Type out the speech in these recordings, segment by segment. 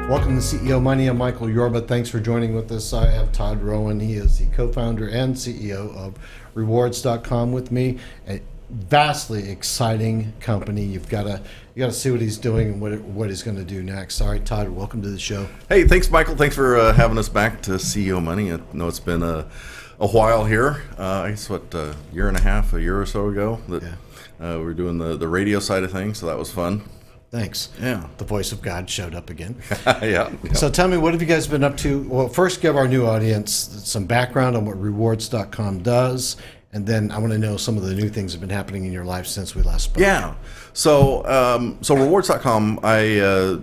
Welcome to CEO Money. I'm Michael Yorba. Thanks for joining with us. I have Todd Rowan. He is the co-founder and CEO of rewards.com with me. A vastly exciting company. You got to see what he's doing and what he's going to do next. All right, Todd, welcome to the show. Hey, thanks, Michael. Thanks for having us back to CEO Money. I know it's been a while here. I guess a year or so ago that we were doing the radio side of things, so that was fun. Thanks. Yeah. The voice of God showed up again. Yeah. So tell me, what have you guys been up to? Well, first give our new audience some background on what rewards.com does, and then I want to know some of the new things that have been happening in your life since we last spoke. Yeah. So rewards.com, I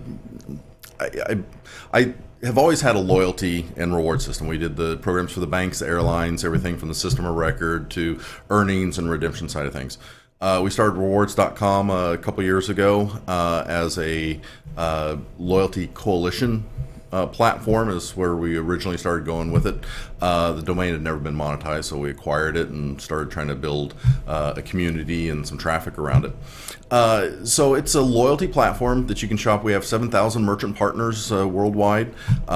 have always had a loyalty and reward system. We did the programs for the banks, the airlines, everything from the system of record to earnings and redemption side of things. We started rewards.com a couple years ago as a loyalty coalition platform is where we originally started going with it. The domain had never been monetized, so we acquired it and started trying to build a community and some traffic around it. So it's a loyalty platform that you can shop. We have 7,000 merchant partners worldwide. We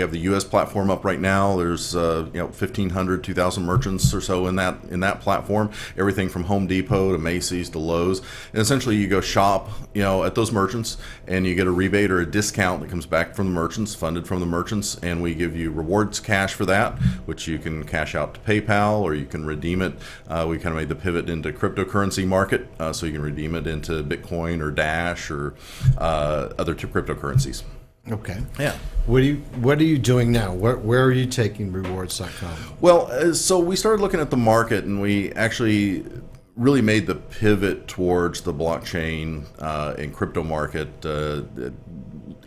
have the U.S. platform up right now. There's 1,500, 2,000 merchants or so in that platform. Everything from Home Depot to Macy's to Lowe's. And essentially, you go shop, at those merchants, and you get a rebate or a discount that comes back from the merchants, funded from the merchants, and we give you rewards cash for that, which you can cash out to PayPal or you can redeem it. We kind of made the pivot into cryptocurrency market, so you can redeem it into Bitcoin or Dash or other cryptocurrencies. Okay. Yeah. What are you doing now? Where are you taking rewards.com? Well, so we started looking at the market, and we actually really made the pivot towards the blockchain and crypto market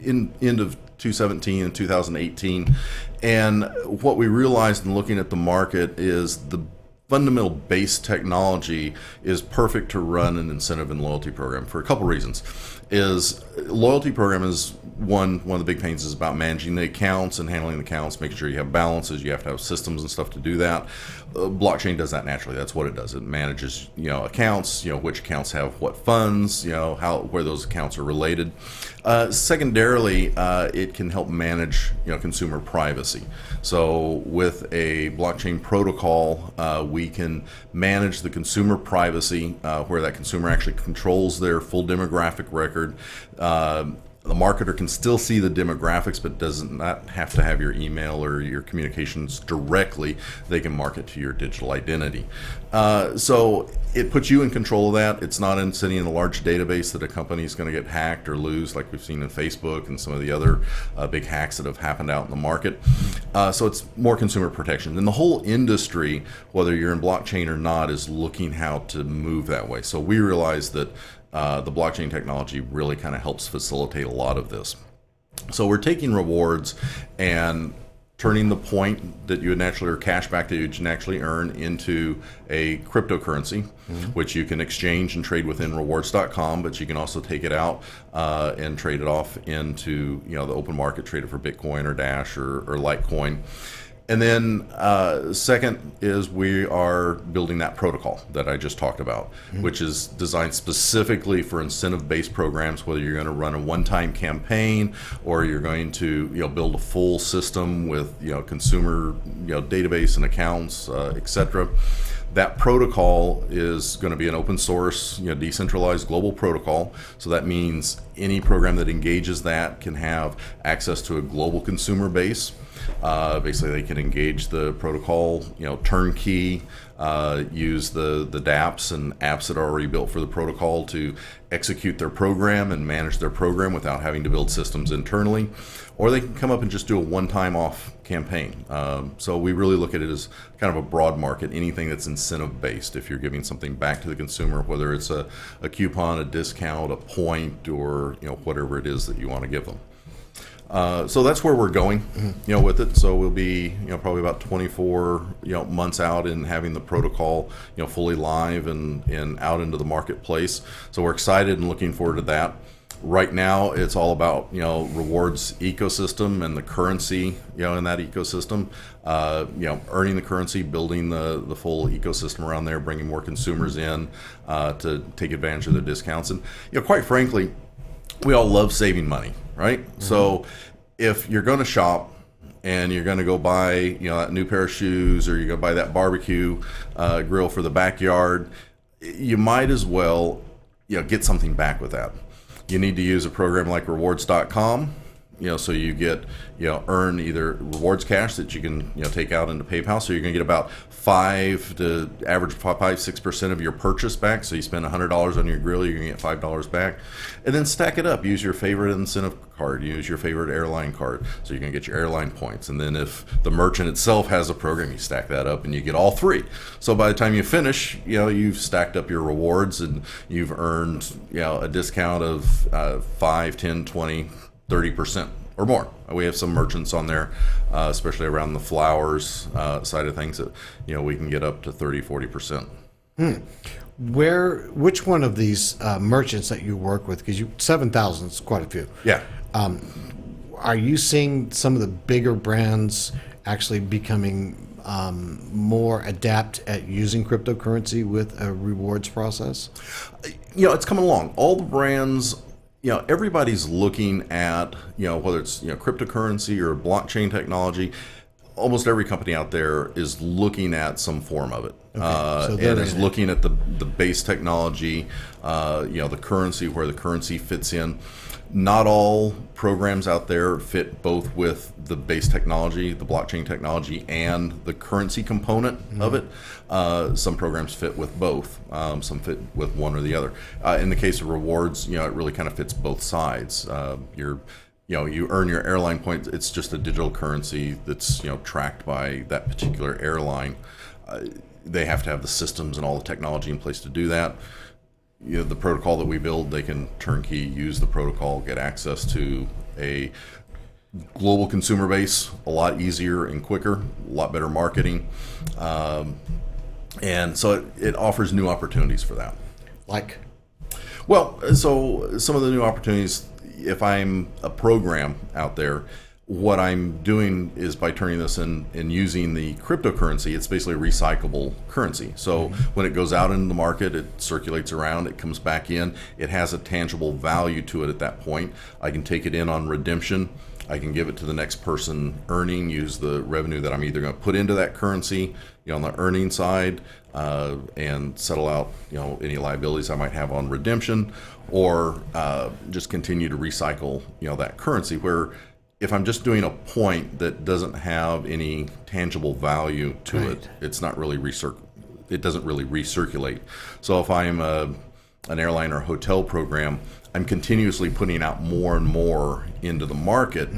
in end of 2017 and 2018. And what we realized in looking at the market is the fundamental base technology is perfect to run an incentive and loyalty program for a couple reasons. Loyalty program is one of the big pains is about managing the accounts and handling the accounts, making sure you have balances. You have to have systems and stuff to do that. Blockchain does that naturally. That's what it does. It manages accounts, which accounts have what funds, where those accounts are related. Secondarily, it can help manage consumer privacy. So with a blockchain protocol, we can manage the consumer privacy where that consumer actually controls their full demographic record. The marketer can still see the demographics, but does not have to have your email or your communications directly. They can market to your digital identity. So it puts you in control of that. It's not sitting in a large database that a company is going to get hacked or lose, like we've seen in Facebook and some of the other big hacks that have happened out in the market. So it's more consumer protection. And the whole industry, whether you're in blockchain or not, is looking how to move that way. So we realize that the blockchain technology really kind of helps facilitate a lot of this. So we're taking rewards and turning the point that you would naturally, or cash back that you would naturally earn, into a cryptocurrency, which you can exchange and trade within rewards.com, but you can also take it out and trade it off into the open market, trade it for Bitcoin or Dash or Litecoin. And then second is we are building that protocol that I just talked about, which is designed specifically for incentive-based programs, whether you're going to run a one-time campaign or you're going to build a full system with consumer database and accounts, etc. That protocol is going to be an open source, decentralized global protocol. So that means any program that engages that can have access to a global consumer base. Basically, they can engage the protocol, turnkey, use the dApps and apps that are already built for the protocol to execute their program and manage their program without having to build systems internally. Or they can come up and just do a one-time off campaign. So we really look at it as kind of a broad market, anything that's incentive-based. If you're giving something back to the consumer, whether it's a coupon, a discount, a point, or whatever it is that you want to give them. So that's where we're going, with it. So we'll be, probably about 24, months out in having the protocol, fully live and out into the marketplace. So we're excited and looking forward to that. Right now, it's all about, rewards ecosystem and the currency, in that ecosystem, earning the currency, building the full ecosystem around there, bringing more consumers in to take advantage of their discounts. And, quite frankly, we all love saving money, right? Mm-hmm. So if you're going to shop and you're going to go buy, that new pair of shoes, or you're going to buy that barbecue grill for the backyard, you might as well, get something back with that. You need to use a program like rewards.com, so you get, earn either rewards cash that you can, take out into PayPal. So you're going to get about 6% of your purchase back. So you spend $100 on your grill, you're going to get $5 back. And then stack it up. Use your favorite incentive card. Use your favorite airline card. So you're going to get your airline points. And then if the merchant itself has a program, you stack that up and you get all three. So by the time you finish, you've stacked up your rewards and you've earned, a discount of 5, 10, 20, 30% or more. We have some merchants on there, especially around the flowers side of things, that we can get up to 30-40%. Which one of these merchants that you work with, because 7,000 is quite a few. Yeah. Are you seeing some of the bigger brands actually becoming more adept at using cryptocurrency with a rewards process? It's coming along. All the brands, everybody's looking at, whether it's, cryptocurrency or blockchain technology. Almost every company out there is looking at some form of it. So and is looking at the base technology, the currency, where the currency fits in. Not all programs out there fit both with the base technology, the blockchain technology, and the currency component of it. Some programs fit with both. Some fit with one or the other. In the case of rewards, it really kind of fits both sides. You earn your airline points. It's just a digital currency that's tracked by that particular airline. They have to have the systems and all the technology in place to do that. The protocol that we build, they can turnkey use the protocol, get access to a global consumer base a lot easier and quicker, a lot better marketing, and so it offers new opportunities for that. Like? Well, so some of the new opportunities, if I'm a program out there, what I'm doing is by turning this in and using the cryptocurrency, it's basically a recyclable currency. So when it goes out into the market, it circulates around, it comes back in, it has a tangible value to it at that point. I can take it in on redemption. I can give it to the next person earning, use the revenue that I'm either going to put into that currency, on the earning side, and settle out, any liabilities I might have on redemption, or just continue to recycle, that currency, where if I'm just doing a point that doesn't have any tangible value to it, it's not really it doesn't really recirculate. So if I'm an airline or hotel program, I'm continuously putting out more and more into the market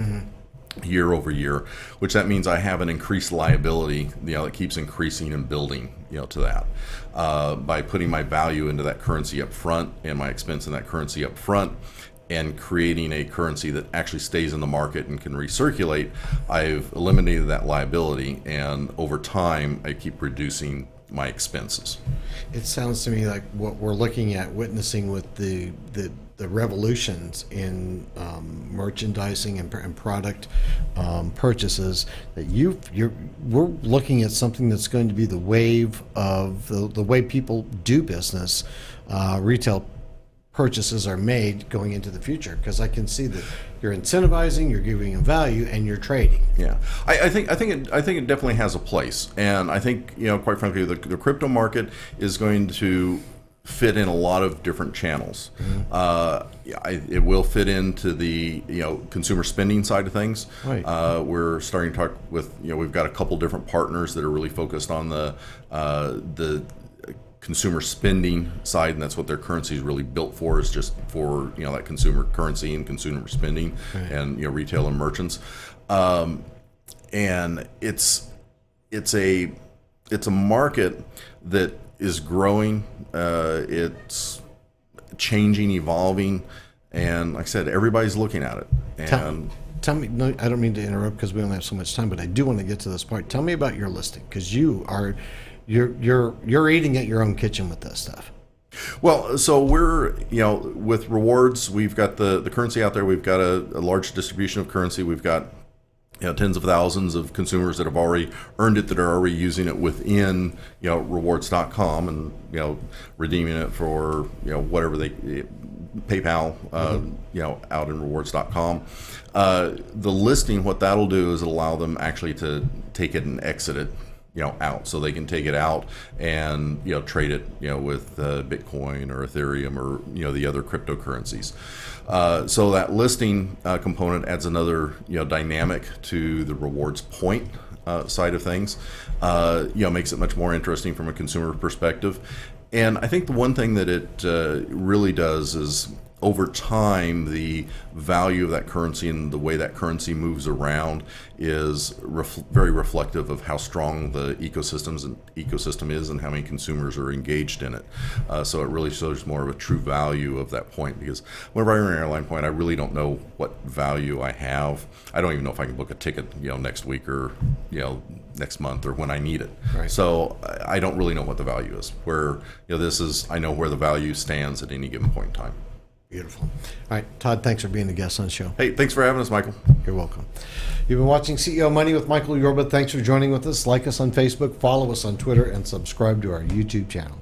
year over year, which that means I have an increased liability, that keeps increasing and building, to that. By putting my value into that currency up front and my expense in that currency up front, and creating a currency that actually stays in the market and can recirculate, I've eliminated that liability, and over time I keep reducing my expenses. It sounds to me like what we're looking at, witnessing with the revolutions in merchandising and product purchases, that we're looking at something that's going to be the wave of the way people do business, retail purchases are made going into the future, because I can see that you're incentivizing, you're giving a value, and you're trading. Yeah, I think it definitely has a place, and I think quite frankly the crypto market is going to fit in a lot of different channels. It will fit into the consumer spending side of things. Right. We're starting to talk with we've got a couple different partners that are really focused on the consumer spending side, and that's what their currency is really built for, is just for that consumer currency and consumer spending, right, and retail and merchants, and it's a market that is growing, it's changing, evolving, and like I said, everybody's looking at it. And tell me. No, I don't mean to interrupt because we don't have so much time, but I do want to get to this part. Tell me about your listing, because you're eating at your own kitchen with this stuff. Well, so we're, with rewards, we've got the currency out there. We've got a large distribution of currency. We've got tens of thousands of consumers that have already earned it, that are already using it within rewards.com, and redeeming it for whatever they PayPal out in rewards.com. The listing, what that'll do is allow them actually to take it and exit it out, so they can take it out and trade it with Bitcoin or Ethereum or the other cryptocurrencies. So that listing component adds another dynamic to the rewards point side of things. Makes it much more interesting from a consumer perspective. And I think the one thing that it really does is, over time, the value of that currency and the way that currency moves around is very reflective of how strong the ecosystem is and how many consumers are engaged in it. So it really shows more of a true value of that point, because whenever I'm an airline point, I really don't know what value I have. I don't even know if I can book a ticket next week or next month or when I need it. Right. So I don't really know what the value is. Where this is, I know where the value stands at any given point in time. Beautiful. All right, Todd, thanks for being a guest on the show. Hey, thanks for having us, Michael. You're welcome. You've been watching CEO Money with Michael Yorba. Thanks for joining with us. Like us on Facebook, follow us on Twitter, and subscribe to our YouTube channel.